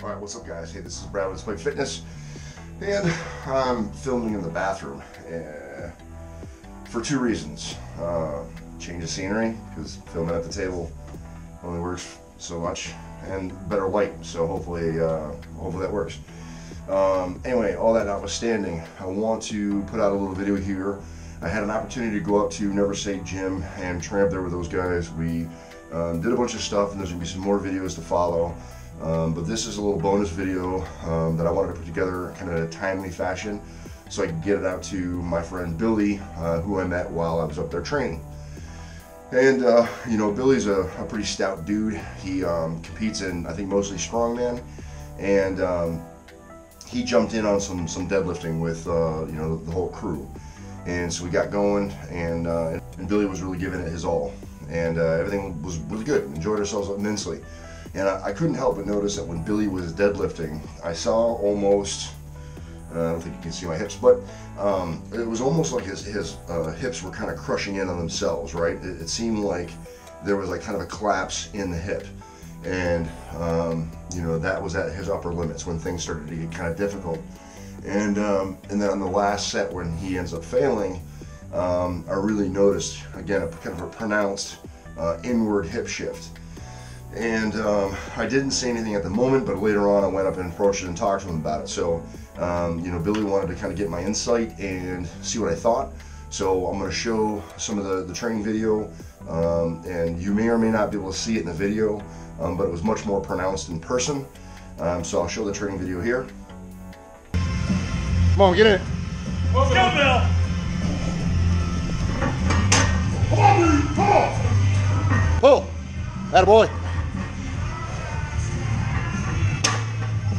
Alright, what's up guys? Hey, this is Brad with Display Fitness, and I'm filming in the bathroom for two reasons. Change of scenery, because filming at the table only works so much, and better light, so hopefully that works. Anyway, all that notwithstanding, I want to put out a little video here. I had an opportunity to go up to Neversate gym and train up there with those guys. We did a bunch of stuff, and there's going to be some more videos to follow. But this is a little bonus video that I wanted to put together kind of in a timely fashion so I could get it out to my friend Billy, who I met while I was up there training. And you know, Billy's a pretty stout dude. He competes in, I think, mostly strongman, and he jumped in on some deadlifting with you know, the whole crew. And so we got going, and Billy was really giving it his all, and everything was good. Enjoyed ourselves immensely. And I couldn't help but notice that when Billy was deadlifting, I saw almost, I don't think you can see my hips, but it was almost like his hips were kind of crushing in on themselves, right? It seemed like there was like kind of a collapse in the hip. And you know, that was at his upper limits when things started to get kind of difficult. And then on the last set when he ends up failing, I really noticed, again, a kind of a pronounced inward hip shift. And I didn't say anything at the moment, but later on I went up and approached it and talked to him about it. So, you know, Billy wanted to kind of get my insight and see what I thought. So I'm going to show some of the training video, and you may or may not be able to see it in the video, but it was much more pronounced in person. So I'll show the training video here. Come on, get in it. Let's go, Bill. Come on, dude, come on. Pull. Attaboy.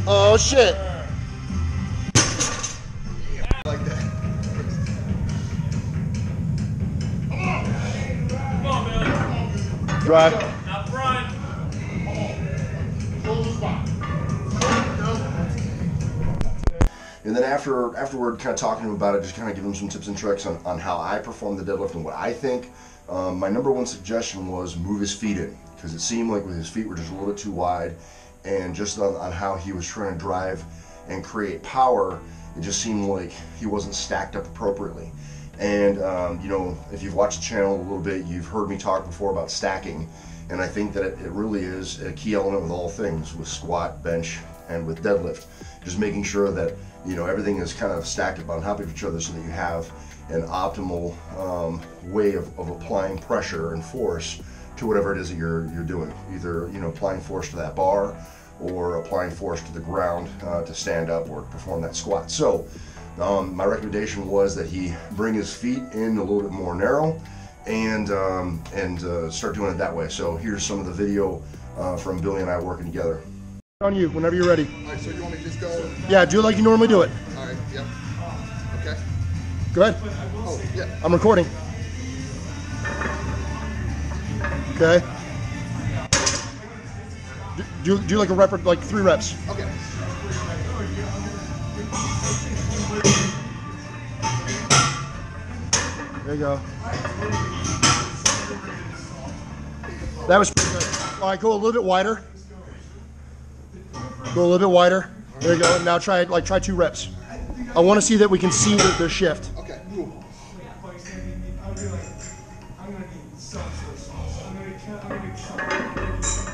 Oh shit! Like that. Come on, Bill. Drive. Out front. And then afterward, kind of talking to him about it, just kind of giving him some tips and tricks on how I perform the deadlift and what I think. My number one suggestion was move his feet in, because it seemed like his feet were just a little bit too wide. And just on how he was trying to drive and create power, it just seemed like he wasn't stacked up appropriately. And you know, if you've watched the channel a little bit, you've heard me talk before about stacking, and I think that it really is a key element with all things, with squat, bench, and with deadlift. Just making sure that, you know, everything is kind of stacked up on top of each other so that you have an optimal way of applying pressure and force to whatever it is that you're doing. Either, you know, applying force to that bar, or applying force to the ground to stand up or perform that squat. So my recommendation was that he bring his feet in a little bit more narrow and start doing it that way. So here's some of the video from Billy and I working together. On you, whenever you're ready. All right, so you want me to just go? Yeah, do it like you normally do it. All right, yep. Okay. Go ahead. Oh, yeah. I'm recording. Okay. Do like a rep, like 3 reps. Okay. There you go. That was pretty good. All right, go a little bit wider. Go a little bit wider. There you go. Now try 2 reps. I want to see that we can see the shift. Okay, cool.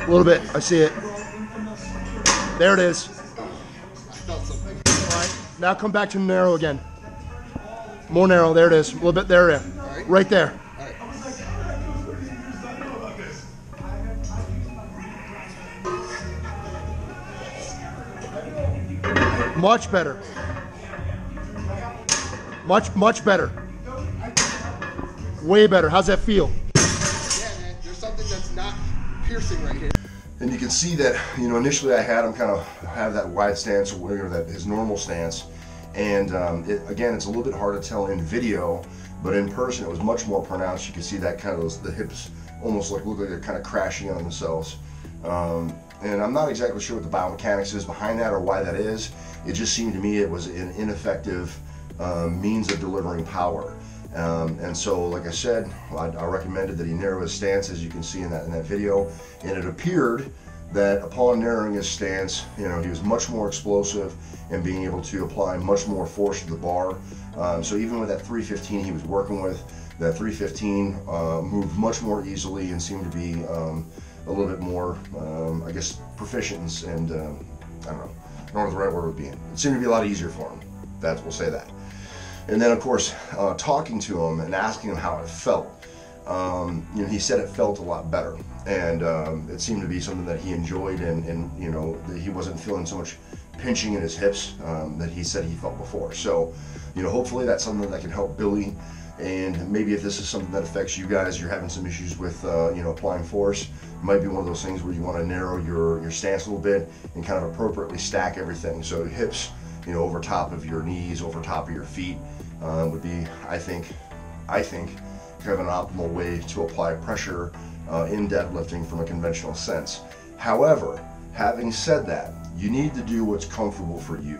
A little bit. I see it. There it is. I felt something. All right. Now come back to narrow again. More narrow. There it is. A little bit there. Right. Right there. All right. Much better. Much better. Way better. How's that feel? Yeah, man. There's something that's not piercing right here. And you can see that, you know, initially I had him kind of have that wide stance, or that his normal stance, and again, it's a little bit hard to tell in video, but in person it was much more pronounced. You can see that kind of the hips almost look like they're kind of crashing on themselves. And I'm not exactly sure what the biomechanics is behind that or why that is. It just seemed to me it was an ineffective means of delivering power. And so, like I said, I recommended that he narrow his stance, as you can see in that video, and it appeared that upon narrowing his stance, you know, he was much more explosive and being able to apply much more force to the bar. So even with that 315 he was working with, that 315 moved much more easily and seemed to be a little bit more, I guess, proficient and I don't know what the right word would be. It seemed to be a lot easier for him. We'll say that. And then, of course, talking to him and asking him how it felt. You know, he said it felt a lot better, and it seemed to be something that he enjoyed, and you know, that he wasn't feeling so much pinching in his hips that he said he felt before. So, you know, hopefully that's something that can help Billy. And maybe if this is something that affects you guys, you're having some issues with, you know, applying force, it might be one of those things where you want to narrow your stance a little bit and kind of appropriately stack everything. So hips, you know, over top of your knees, over top of your feet would be, I think, kind of an optimal way to apply pressure in deadlifting from a conventional sense. However, having said that, you need to do what's comfortable for you.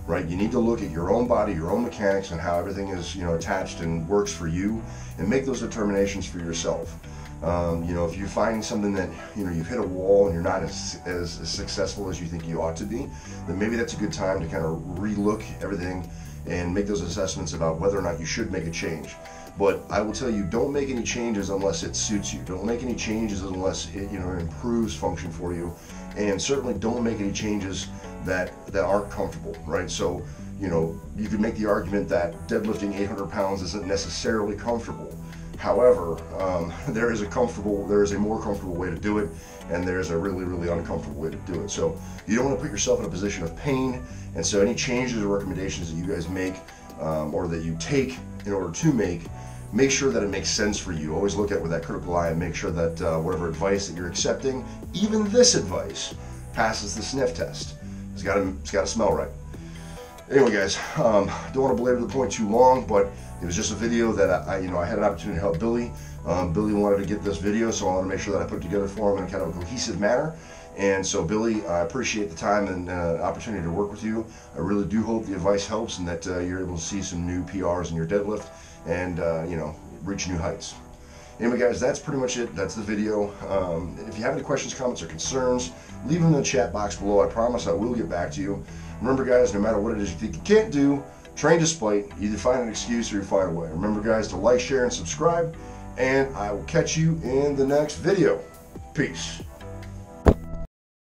Right? You need to look at your own body, your own mechanics, and how everything is, you know, attached and works for you, and make those determinations for yourself. You know, if you're finding something that, you know, you've hit a wall and you're not as successful as you think you ought to be, then maybe that's a good time to kind of relook everything and make those assessments about whether or not you should make a change. But I will tell you, don't make any changes unless it suits you. Don't make any changes unless it, you know, improves function for you, and certainly don't make any changes that aren't comfortable, right? So, you know, you could make the argument that deadlifting 800 pounds isn't necessarily comfortable. However, there is a more comfortable way to do it, and there's a really, really uncomfortable way to do it. So you don't want to put yourself in a position of pain, and so any changes or recommendations that you guys make or that you take in order to make sure that it makes sense for you. Always look at it with that critical eye and make sure that whatever advice that you're accepting, even this advice, passes the sniff test. It's got to smell right. Anyway, guys, don't want to belabor the point too long, but it was just a video that I had an opportunity to help Billy. Billy wanted to get this video, so I wanted to make sure that I put it together for him in kind of a cohesive manner. And so, Billy, I appreciate the time and opportunity to work with you. I really do hope the advice helps and that you're able to see some new PRs in your deadlift and you know, reach new heights. Anyway, guys, that's pretty much it. That's the video. If you have any questions, comments, or concerns, leave them in the chat box below. I promise I will get back to you. Remember, guys, no matter what it is you think you can't do, train despite. Either find an excuse or you find a way. Remember, guys, to like, share, and subscribe. And I will catch you in the next video. Peace.